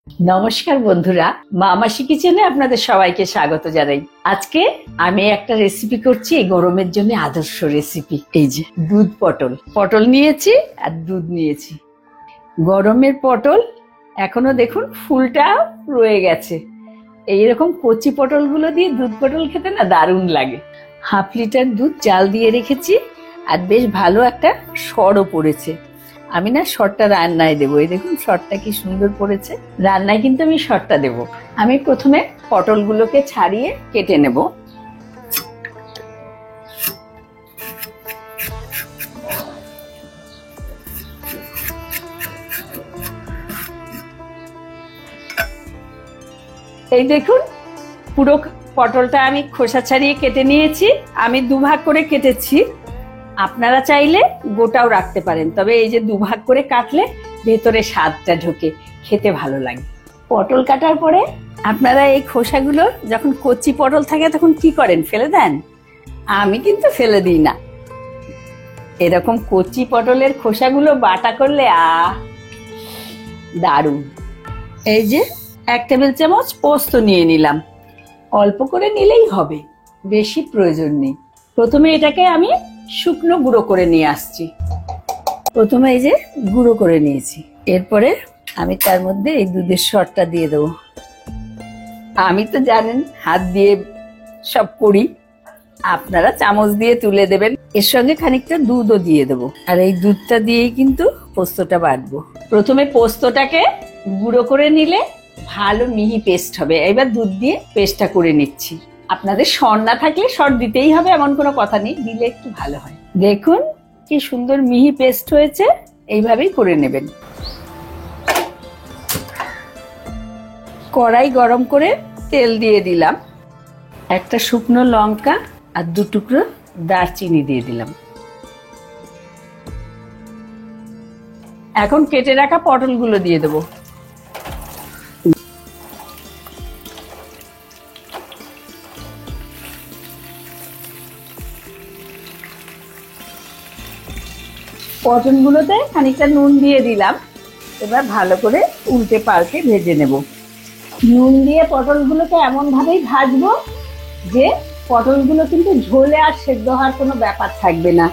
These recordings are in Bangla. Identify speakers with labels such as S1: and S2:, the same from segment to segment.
S1: নমস্কার বন্ধুরা, মামাসি কিচেনে আপনাদের সবাইকে স্বাগত জানাই। আজকে আমি একটা রেসিপি করছি, এই গরমের জন্য আদর্শ রেসিপি। এই যে দুধ পটল নিয়েছি আর দুধ নিয়েছি। গরমের পটল এখনো দেখুন ফুলটা রয়ে গেছে। এইরকম কচি পটলগুলো দিয়ে দুধ পটল খেতে না দারুণ লাগে। 1/2 লিটার দুধ জাল দিয়ে রেখেছি আর বেশ ভালো একটা সরও পড়েছে। আমি না সরটা রান্নায় দেবো। এই দেখুন সরটা কি সুন্দর পড়েছে। রান্নায় কিন্তু আমি সরটা দেব। আমি প্রথমে পটলগুলোকে ছাড়িয়ে কেটে নেব। এই দেখুন পুরো পটলটা আমি খোসা ছাড়িয়ে কেটে নিয়েছি। আমি দুভাগ করে কেটেছি। আপনারা চাইলে গোটাও রাখতে পারেন, তবে এই যে দুভাগ করে কাটলে ভেতরে স্বাদটা ঢোকে, খেতে ভালো লাগে। পটল কাটার পরে আপনারা এই খোসাগুলো যখন কচি পটল থাকে তখন কি করেন, ফেলে দেন? আমি কিন্তু ফেলে দিই না। এরকম কচি পটলের খোসাগুলো বাটা করলে দারুণ। এই যে 1 টেবিল চামচ পোস্ত নিয়ে নিলাম। অল্প করে নিলেই হবে, বেশি প্রয়োজন নেই। প্রথমে এটাকে আমি শুকনো গুঁড়ো করে নিয়ে আসছি। প্রথমে এই যে গুঁড়ো করে নিয়েছি। এরপরে আমি তার মধ্যে এই দুধের সরটা দিয়ে দেবো। আমি তো জানেন হাত দিয়ে সব করি, আপনারা চামচ দিয়ে তুলে দেবেন। এর সঙ্গে খানিকটা দুধও দিয়ে দেবো, আর এই দুধটা দিয়েই কিন্তু পোস্তটা বাটবো। প্রথমে পোস্তটাকে গুঁড়ো করে নিলে ভালো মিহি পেস্ট হবে। এবার দুধ দিয়ে পেস্টটা করে নিচ্ছি। আপনাদের সর না থাকলে সর দিতেই হবে এমন কোনো কথা নেই, দিলে একটু ভালো হয়। দেখুন কি সুন্দর মিহি পেস্ট হয়েছে। এইভাবেই করে নেবেন। কড়াই গরম করে তেল দিয়ে দিলাম। একটা শুকনো লঙ্কা আর 2 টুকরো দারচিনি দিয়ে দিলাম। এখন কেটে রাখা পটলগুলো দিয়ে দেবো। পটলগুলোতে খানিকটা নুন দিয়ে দিলাম। এবার ভালো করে উল্টে পাল্টে ভেজে নেব। নুন দিয়ে পটলগুলোকে এমন ভাবেই ভাজবো যে পটলগুলো কিন্তু ঝোলে আর সেদ্ধ হওয়ার কোনো ব্যাপার থাকবে না।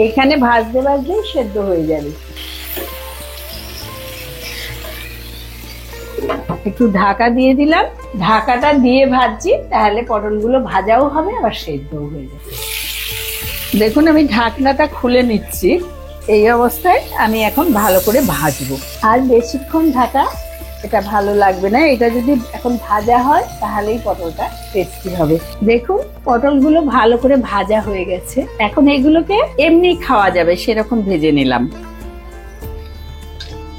S1: এইখানে ভাজতে ভাজতেই সেদ্ধ হয়ে যাবে। একটু ঢাকা দিয়ে দিলাম। ঢাকাটা দিয়ে ভাজছি, তাহলে পটলগুলো ভাজাও হবে আবার সেদ্ধও হয়ে যাবে। দেখুন আমি ঢাকনাটা খুলে নিচ্ছি। এই অবস্থায় আমি এখন ভালো করে ভাজবো। আর বেশিক্ষণ ঢাকা এটা ভালো লাগবে না। এটা যদি এখন ভাজা হয় তাহলেই পটলটা টেস্টি হবে। দেখুন পটলগুলো ভালো করে ভাজা হয়ে গেছে। এখন এগুলোকে এমনি খাওয়া যাবে সেরকম ভেজে নিলাম।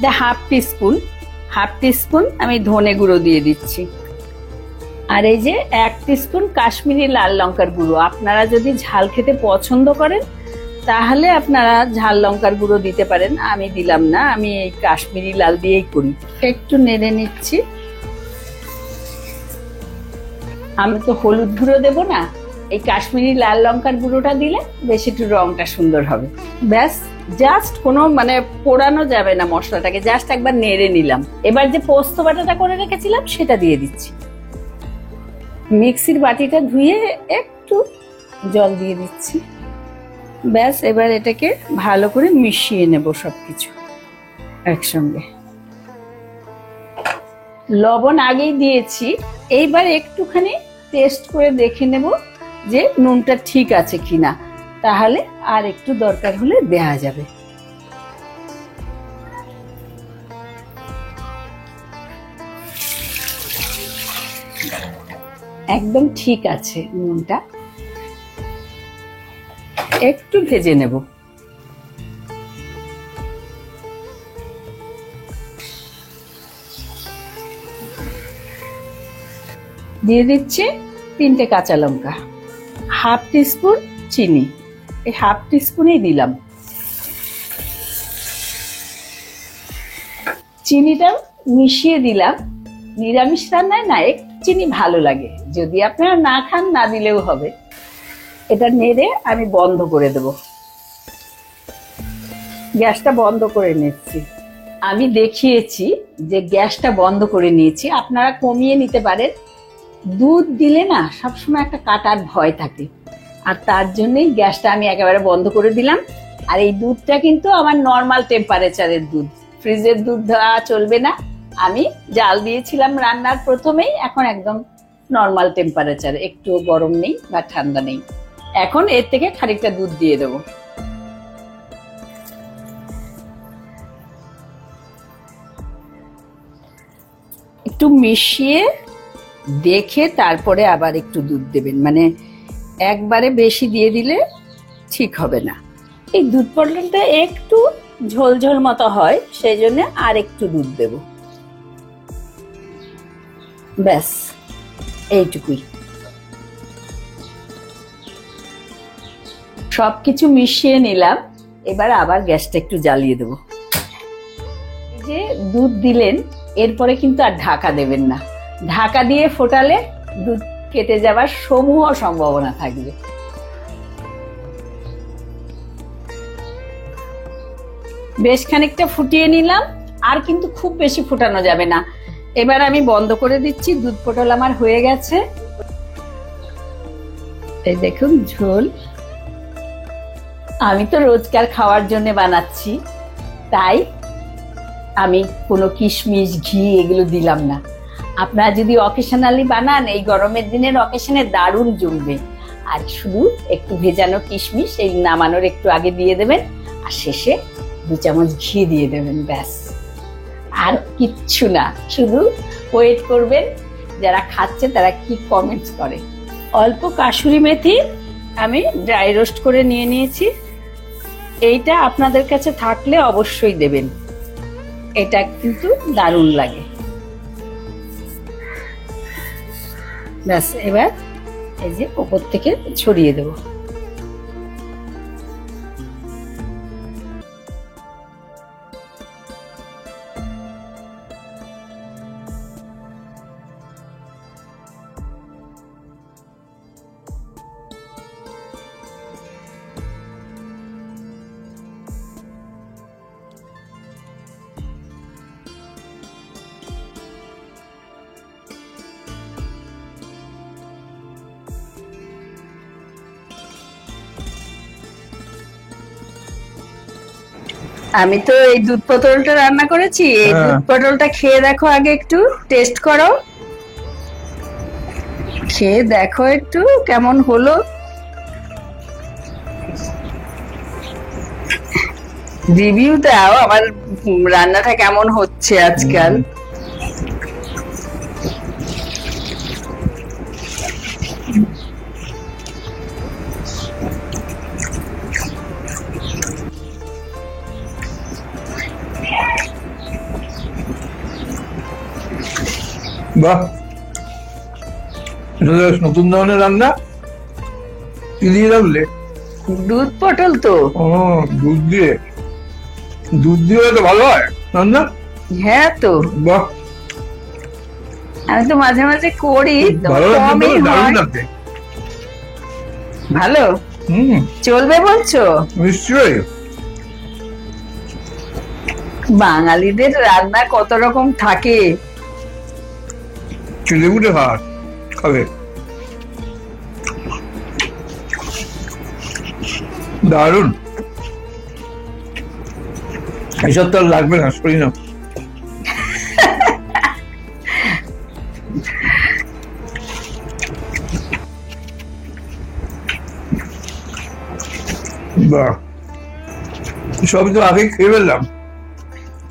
S1: 1/2 টিস্পুন আমি ধনে গুঁড়ো দিয়ে দিচ্ছি। আর এই যে 1 টিস্পুন কাশ্মীরি লাল লঙ্কার গুঁড়ো। আপনারা যদি ঝাল খেতে পছন্দ করেন তাহলে আপনারা ঝাল লঙ্কার গুঁড়ো দিতে পারেন, আমি দিলাম না, আমি এই কাশ্মীরি লাল দিয়েই করি। একটু নেড়ে নিচ্ছি। আমি তো হলুদ গুঁড়ো দেবো না, এই কাশ্মীরি লাল লঙ্কার গুঁড়োটা দিলে বেশ একটু রংটা সুন্দর হবে। ব্যাস, জাস্ট কোনো পোড়ানো যাবে না মশলাটাকে, জাস্ট একবার নেড়ে নিলাম। এবার যে পোস্ত বাটাটা করে রেখেছিলাম সেটা দিয়ে দিচ্ছি। মিক্সির বাটিটা ধুয়ে একটু জল দিয়ে দিচ্ছি। ব্যাস, এবার এটাকে ভালো করে মিশিয়ে নেব সবকিছু একসঙ্গে। লবণ আগেই দিয়েছি। এইবার একটুখানি টেস্ট করে দেখে নেব যে নুনটা ঠিক আছে কিনা, তাহলে আর একটু দরকার হলে দেয়া যাবে। একদম ঠিক আছে নুনটা। একটু ভেজে নেব। দিয়ে দিচ্ছি 3টে কাঁচা লঙ্কা, 1/2 টিস্পুন চিনি। এই 1/2 টিস্পুনই দিলাম। চিনিটা মিশিয়ে দিলাম। নিরামিষ রান্নায় না একটু চিনি ভালো লাগে, যদি আপনারা না খান না দিলেও হবে। এটা নেড়ে আমি বন্ধ করে দেব। গ্যাসটা বন্ধ করে নিচ্ছি। আমি দেখিয়েছি যে গ্যাসটা বন্ধ করে নিয়েছি, আপনারা কমিয়ে নিতে পারেন। দুধ দিলে না সবসময় একটা কাটার ভয় থাকে, আর তার জন্যই গ্যাসটা আমি একেবারে বন্ধ করে দিলাম। আর এই দুধটা কিন্তু আমার নর্মাল টেম্পারেচারের দুধ, ফ্রিজের দুধ দেওয়া চলবে না। আমি জাল দিয়েছিলাম রান্নার প্রথমেই, এখন একদম নর্মাল টেম্পারেচার, একটু গরম নেই বা ঠান্ডা নেই। এখন এর থেকে খানিকটা দুধ দিয়ে দেবো। একটু মিশিয়ে দেখে তারপরে আবার একটু দুধ দেবেন, মানে একবারে বেশি দিয়ে দিলে ঠিক হবে না। এই দুধ পটলটা একটু ঝোল ঝোল মতো হয়, সেই জন্য আর একটু দুধ দেব। ব্যাস এইটুকুই। সবকিছু মিশিয়ে নিলাম, এবার আবার গ্যাসটা একটু জ্বালিয়ে দেবো। এই যে দুধ দিলেন, এরপরে কিন্তু আর ঢাকা দেবেন না। ঢাকা দিয়ে ফোটালে দুধ কেটে যাবার সমূহ সম্ভাবনা থাকবে। বেশ খানিকটা ফুটিয়ে নিলাম, আর কিন্তু খুব বেশি ফোটানো যাবে না। এবার আমি বন্ধ করে দিচ্ছি। দুধ পটল আমার হয়ে গেছে। এই দেখুন ঝোল। আমি তো রোজকার খাওয়ার জন্য বানাচ্ছি, তাই আমি কোনো কিশমিশ ঘি এগুলো দিলাম না। আপনারা যদি অকেশনালি বানান, এই গরমের দিনের অকেশনে দারুণ জমবে। আর শুধু একটু ভেজানো কিশমিশ এই নামানোর একটু আগে দিয়ে দেবেন, আর শেষে 2 চামচ ঘি দিয়ে দেবেন। ব্যাস, আর কিচ্ছু না। শুধু ওয়েট করবেন যারা খাচ্ছে তারা কি কমেন্টস করে। অল্প কাসুরি মেথি আমি ড্রাই রোস্ট করে নিয়ে নিয়েছি। এইটা আপনাদের কাছে থাকলে অবশ্যই দেবেন, এটা কিন্তু দারুণ লাগে। ব্যাস, এবার এই যে উপর থেকে ছড়িয়ে দেব। আমি তো এই দুধ পটলটা রান্না করেছি। এই দুধ পটলটা খেয়ে দেখো, আগে একটু টেস্ট করো, খেয়ে দেখো একটু কেমন হলো। রিভিউ দাও আমার রান্নাটা কেমন হচ্ছে আজকাল।
S2: বাহ, নতুন ধরনের রান্না। কি দিয়ে রাখলে?
S1: দুধ পটল তো।
S2: ও, দুধ দিয়ে। দুধ দিয়ে তো ভালো হয় রান্না।
S1: হ্যাঁ তো,
S2: বাহ,
S1: আমি তো মাঝে মাঝে করি,
S2: ভালো
S1: কমই হয়।
S2: লাগছে।
S1: ভালো চলবে বলছো?
S2: নিশ্চয়ই।
S1: বাঙালিদের রান্না কত রকম থাকে।
S2: ছেলেগুলো খাবে, দারুন। এসব তো আর লাগবে না, সরি না। বাহ, সবই তো আগে খেয়ে ফেললাম,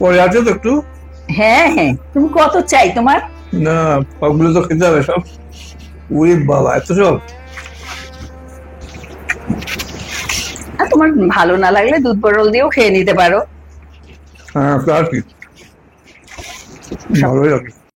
S2: পরে আছে তো একটু।
S1: হ্যাঁ হ্যাঁ, তুমি কত চাই তোমার?
S2: না, সবগুলো তো খেতে হবে সব। ওরে বাবা, এত সব।
S1: আর তোমার ভালো না লাগলে দুধ পটল দিয়েও খেয়ে নিতে পারো।
S2: হ্যাঁ, আর কি, ভালোই লাগে।